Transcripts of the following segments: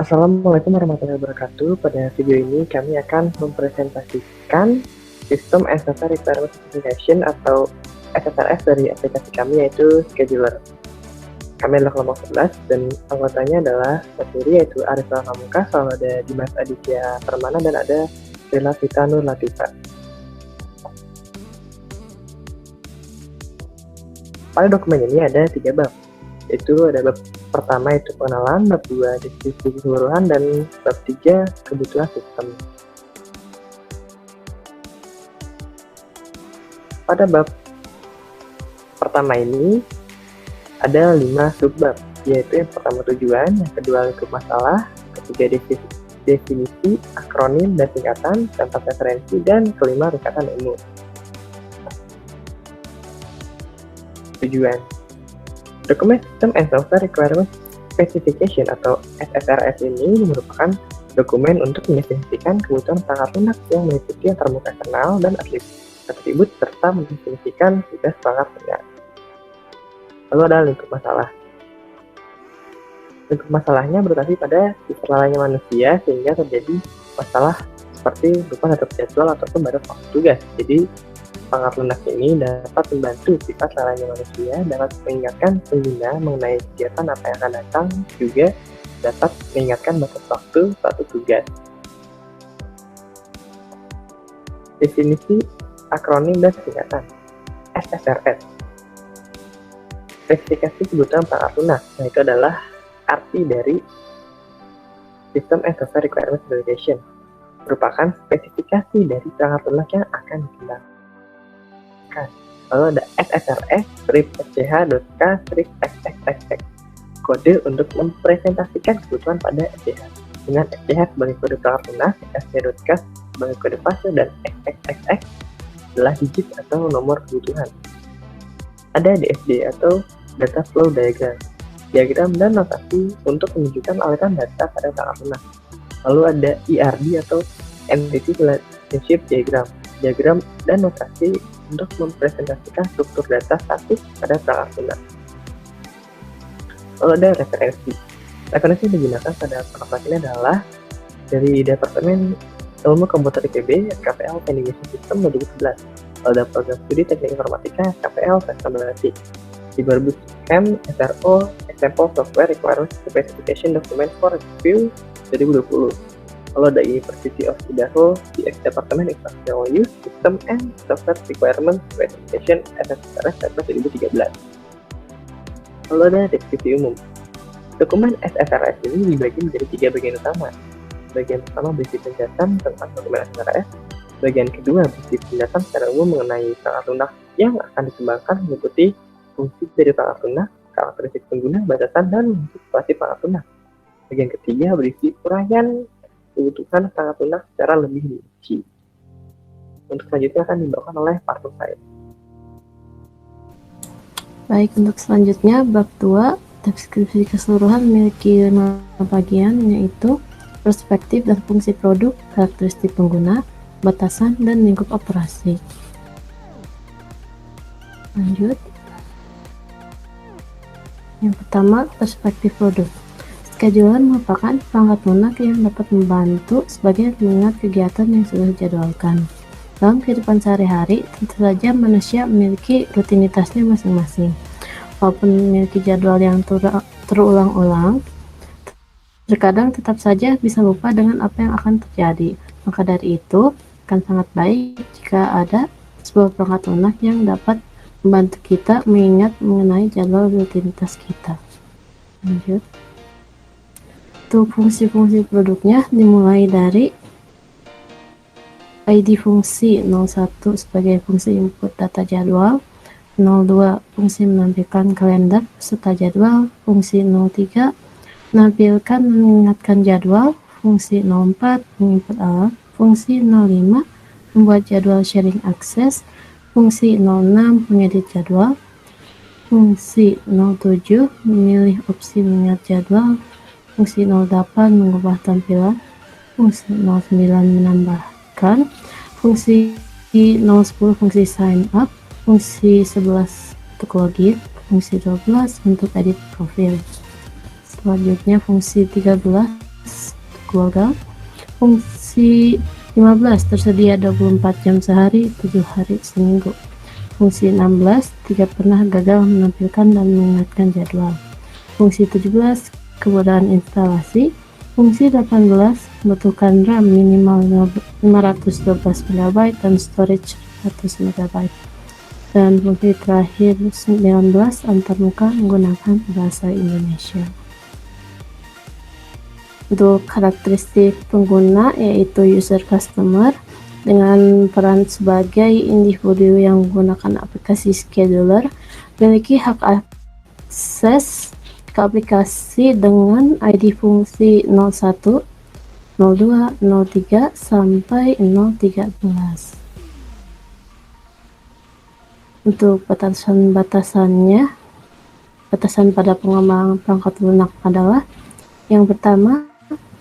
Assalamualaikum warahmatullahi wabarakatuh. Pada video ini kami akan mempresentasikan System and Software Requirement Specification atau SSRS dari aplikasi kami, yaitu Scheduler. Kami adalah kelompok 11 dan anggotanya adalah sendiri, yaitu Arif Pamungkas, lalu ada Dimas Aditya Permana, dan ada Rila Vita Nur Latifa. Pada dokumen ini ada 3 bab, yaitu ada bab pertama itu pengenalan, bab 2 deskripsi keseluruhan, dan bab 3 kebutuhan sistem. Pada bab pertama ini ada 5 subbab, yaitu yang pertama tujuan, yang kedua lingkup masalah, ketiga definisi, akronim dan singkatan, keempat referensi, dan kelima ringkasan ilmu. Tujuan Dokumen System and Software Requirement Specification atau SSRS ini merupakan dokumen untuk mendefinisikan kebutuhan perangkat lunak yang meliputi antarmuka eksternal dan atribut serta mendefinisikan tugas perangkat lunak. Lalu ada lingkup masalah. Lingkup masalahnya berarti pada sifat lalainya manusia sehingga terjadi masalah seperti lupa terhadap jadwal ataupun batas waktu tugas. Jadi perangkat lunak ini dapat membantu sifat lalainya manusia, dapat mengingatkan pengguna mengenai kegiatan apa yang akan datang, juga dapat mengingatkan batas waktu suatu tugas. Definisi, akronim, dan singkatan. SSRS. Spesifikasi kebutuhan perangkat lunak, nah itu adalah arti dari System and Software Requirement Specification, merupakan spesifikasi dari perangkat lunak yang akan dikembangkan. Lalu ada SSRS-SCH.K-XXXX, kode untuk mempresentasikan kebutuhan pada SCH, dengan SCH sebagai kode perangkat lunak, SC.K sebagai kode fase, dan XXXX adalah digit atau nomor kebutuhan. Ada DFD atau Data Flow Diagram, diagram dan notasi untuk menunjukkan aliran data pada perangkat lunak. Lalu ada ERD atau Entity Relationship Diagram, diagram dan notasi untuk mempresentasikan struktur data statis pada perangkat lunak. Lalu ada referensi. Referensi yang digunakan pada perangkat ini adalah dari Departemen Ilmu Komputer IPB, SKPL Teknik Sistem 2011. Lalu ada Program Studi Teknik Informatika, SKPL Teknologi. Di Barbus M, SRO, Example Software Requirement Specification Document for Review 2020. Lalu ada University of Idaho, di Departemen Instructional Use System and Software Requirement Specification SSRS 2013. Lalu ada deskripsi umum. Dokumen SSRS ini dibagi menjadi 3 bagian utama. Bagian pertama berisi penjelasan tentang dokumen SSRS. Bagian kedua berisi penjelasan secara umum mengenai perangkat lunak yang akan dikembangkan, meliputi fungsi dari perangkat lunak, karakteristik pengguna, batasan, dan manipulasi perangkat lunak. Bagian ketiga berisi uraian kebutuhan perangkat lunak secara lebih rinci. Untuk selanjutnya akan dibawakan oleh Partum Said. Baik, untuk selanjutnya bab 2, deskripsi keseluruhan memiliki 5 bagian, yaitu perspektif dan fungsi produk, karakteristik pengguna, batasan, dan lingkup operasi. Lanjut. Yang pertama, perspektif produk. Scheduler merupakan perangkat lunak yang dapat membantu sebagai pengingat kegiatan yang sudah dijadwalkan. Dalam kehidupan sehari-hari, tentu saja manusia memiliki rutinitasnya masing-masing. Walaupun memiliki jadwal yang terulang-ulang, terkadang tetap saja bisa lupa dengan apa yang akan terjadi. Maka dari itu, akan sangat baik jika ada sebuah perangkat lunak yang dapat membantu kita mengingat mengenai jadwal rutinitas kita. Lanjut. Untuk fungsi-fungsi produknya dimulai dari ID fungsi 01 sebagai fungsi input data jadwal, 02 fungsi menampilkan kalender serta jadwal, fungsi 03 menampilkan mengingatkan jadwal, fungsi 04 menginput alarm, fungsi 05 membuat jadwal sharing akses, fungsi 06 mengedit jadwal, fungsi 07 memilih opsi mengingat jadwal, fungsi 08 mengubah tampilan, fungsi 09 menambahkan, fungsi 010 fungsi sign up, fungsi 11 untuk login, fungsi 12 untuk edit profil. Selanjutnya fungsi 13 Google. Fungsi 15 tersedia 24 jam sehari, 7 hari seminggu. Fungsi 16 tidak pernah gagal menampilkan dan mengingatkan jadwal. Fungsi 17 kemudahan instalasi. Fungsi 18 membutuhkan RAM minimal 512 MB dan storage 100 MB. Dan fungsi terakhir 19 antarmuka menggunakan bahasa Indonesia. Untuk karakteristik pengguna yaitu user customer dengan peran sebagai individu yang menggunakan aplikasi scheduler, memiliki hak akses ke aplikasi dengan ID fungsi 01, 02, 03 sampai 013. Untuk batasan-batasannya, batasan pada pengembangan perangkat lunak adalah yang pertama,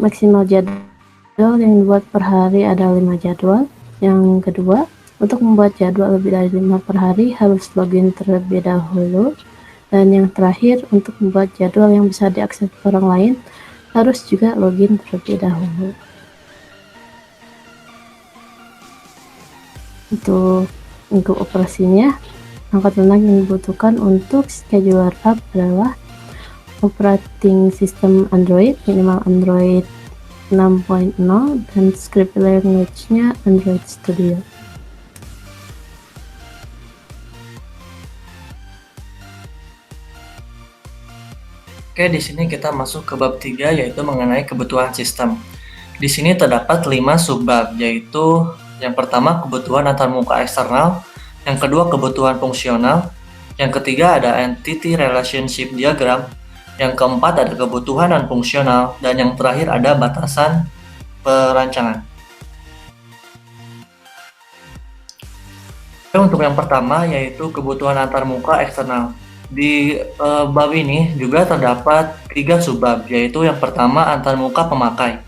maksimal jadwal yang dibuat per hari ada 5 jadwal. Yang kedua, untuk membuat jadwal lebih dari 5 per hari harus login terlebih dahulu. Dan yang terakhir, untuk membuat jadwal yang bisa diakses orang lain harus juga login terlebih dahulu. Untuk operasinya, perangkat lunak yang dibutuhkan untuk scheduler app adalah operating system Android, minimal Android 6.0 dan script language-nya Android Studio. Oke, di sini kita masuk ke bab 3 yaitu mengenai kebutuhan sistem. Di sini terdapat 5 subbab, yaitu yang pertama kebutuhan antarmuka eksternal, yang kedua kebutuhan fungsional, yang ketiga ada entity relationship diagram, yang keempat ada kebutuhan non-fungsional, dan yang terakhir ada batasan perancangan. Untuk yang pertama yaitu kebutuhan antarmuka eksternal. Di bab ini juga terdapat 3 subbab, yaitu yang pertama antarmuka pemakai.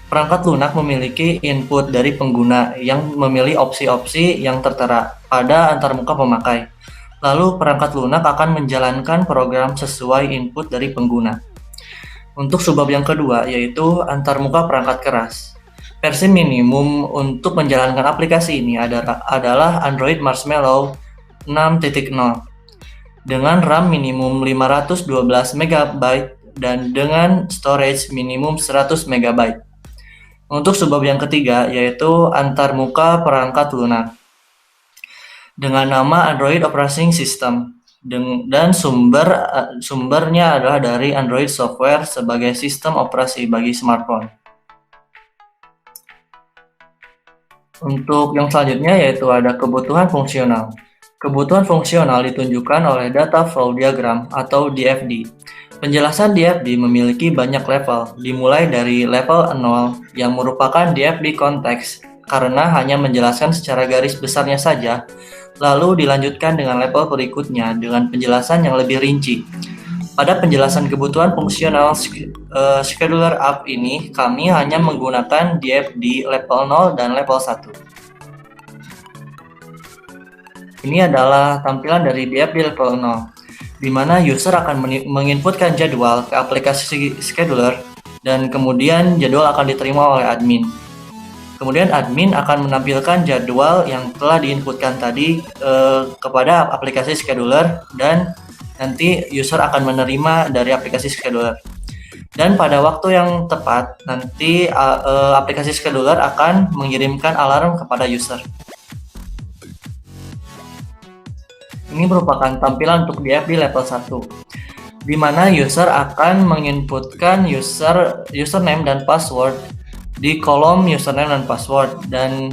Perangkat lunak memiliki input dari pengguna yang memilih opsi-opsi yang tertera pada antarmuka pemakai. Lalu perangkat lunak akan menjalankan program sesuai input dari pengguna. Untuk subbab yang kedua yaitu antarmuka perangkat keras. Versi minimum untuk menjalankan aplikasi ini adalah Android Marshmallow 6.0 dengan RAM minimum 512 MB dan dengan storage minimum 100 MB. Untuk subbab yang ketiga yaitu antarmuka perangkat lunak dengan nama Android Operating System dan sumbernya adalah dari Android Software sebagai sistem operasi bagi smartphone. Untuk yang selanjutnya yaitu ada kebutuhan fungsional. Kebutuhan fungsional ditunjukkan oleh data flow diagram atau DFD. Penjelasan DFD memiliki banyak level, dimulai dari level 0 yang merupakan DFD konteks karena hanya menjelaskan secara garis besarnya saja, lalu dilanjutkan dengan level berikutnya dengan penjelasan yang lebih rinci. Pada penjelasan kebutuhan fungsional scheduler app ini, kami hanya menggunakan DFD level 0 dan level 1. Ini adalah tampilan dari DFD level 0, di mana user akan menginputkan jadwal ke aplikasi scheduler dan kemudian jadwal akan diterima oleh admin. Kemudian admin akan menampilkan jadwal yang telah diinputkan tadi kepada aplikasi scheduler dan nanti user akan menerima dari aplikasi scheduler. Dan pada waktu yang tepat nanti aplikasi scheduler akan mengirimkan alarm kepada user. Ini merupakan tampilan untuk DFD level 1, di mana user akan menginputkan username dan password di kolom username dan password, dan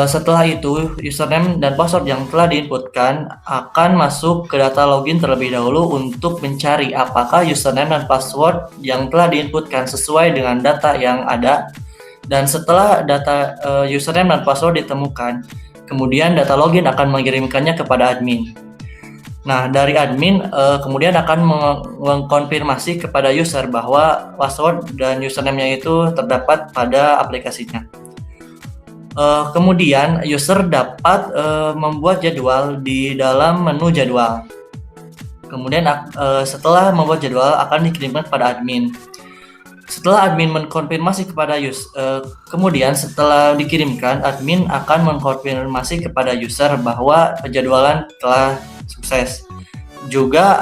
setelah itu username dan password yang telah diinputkan akan masuk ke data login terlebih dahulu untuk mencari apakah username dan password yang telah diinputkan sesuai dengan data yang ada, dan setelah data username dan password ditemukan, kemudian data login akan mengirimkannya kepada admin. Nah, dari admin kemudian akan mengkonfirmasi kepada user bahwa password dan username-nya itu terdapat pada aplikasinya. Kemudian user dapat membuat jadwal di dalam menu jadwal. Kemudian setelah membuat jadwal akan dikirimkan kepada admin. Setelah admin mengkonfirmasi kepada kemudian setelah dikirimkan, admin akan mengkonfirmasi kepada user bahwa penjadwalan telah sukses. Juga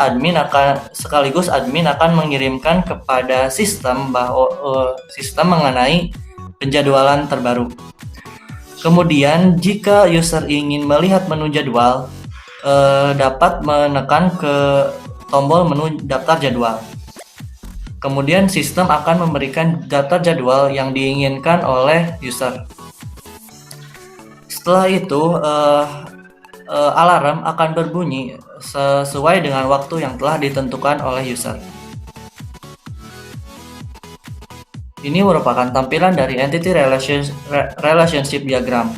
sekaligus admin akan mengirimkan kepada sistem sistem mengenai penjadwalan terbaru. Kemudian jika user ingin melihat menu jadwal, dapat menekan ke tombol menu daftar jadwal. Kemudian sistem akan memberikan daftar jadwal yang diinginkan oleh user. Setelah itu, alarm akan berbunyi sesuai dengan waktu yang telah ditentukan oleh user. Ini merupakan tampilan dari Entity Relationship Diagram.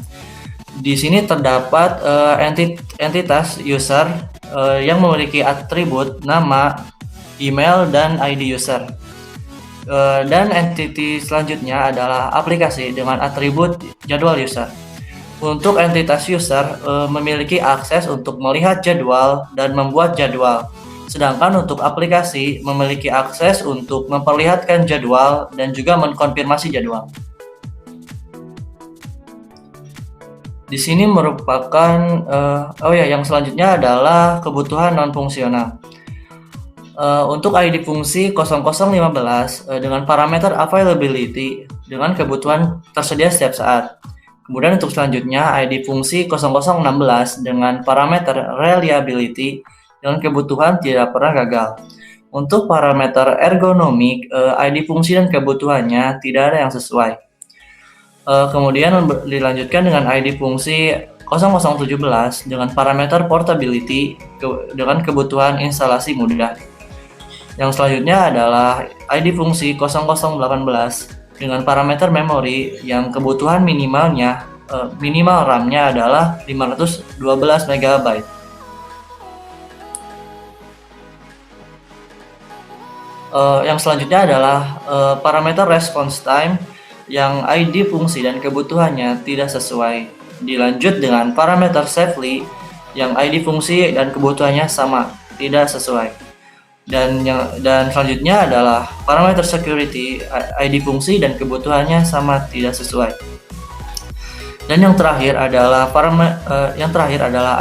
Di sini terdapat entitas user yang memiliki atribut nama, email, dan ID user. Dan entity selanjutnya adalah aplikasi dengan atribut jadwal user. Untuk entitas user memiliki akses untuk melihat jadwal dan membuat jadwal. Sedangkan untuk aplikasi memiliki akses untuk memperlihatkan jadwal dan juga mengkonfirmasi jadwal. Di sini merupakan yang selanjutnya adalah kebutuhan non-fungsional. Untuk ID fungsi 0015 dengan parameter availability dengan kebutuhan tersedia setiap saat. Kemudian untuk selanjutnya ID fungsi 0016 dengan parameter reliability dengan kebutuhan tidak pernah gagal. Untuk parameter ergonomik, ID fungsi dan kebutuhannya tidak ada yang sesuai. Kemudian dilanjutkan dengan ID fungsi 0017 dengan parameter portability dengan kebutuhan instalasi mudah. Yang selanjutnya adalah ID fungsi 0018 dengan parameter memori yang kebutuhan minimal RAM-nya adalah 512 MB. Yang selanjutnya adalah parameter response time yang ID fungsi dan kebutuhannya tidak sesuai. Dilanjut dengan parameter safely yang ID fungsi dan kebutuhannya sama, tidak sesuai. Dan selanjutnya adalah parameter security, ID fungsi dan kebutuhannya sama, tidak sesuai. Dan yang terakhir adalah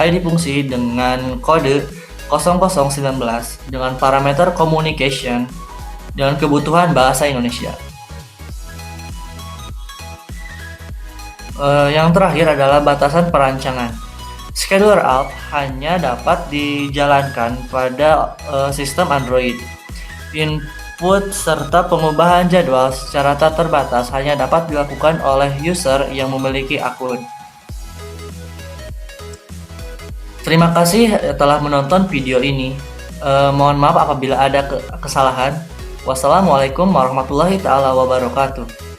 ID fungsi dengan kode 0019 dengan parameter communication dengan kebutuhan bahasa Indonesia. Yang terakhir adalah batasan perancangan. Scheduler Alt hanya dapat dijalankan pada sistem Android. Input serta pengubahan jadwal secara tak terbatas hanya dapat dilakukan oleh user yang memiliki akun. Terima kasih telah menonton video ini. Mohon maaf apabila ada kesalahan. Wassalamualaikum warahmatullahi wabarakatuh.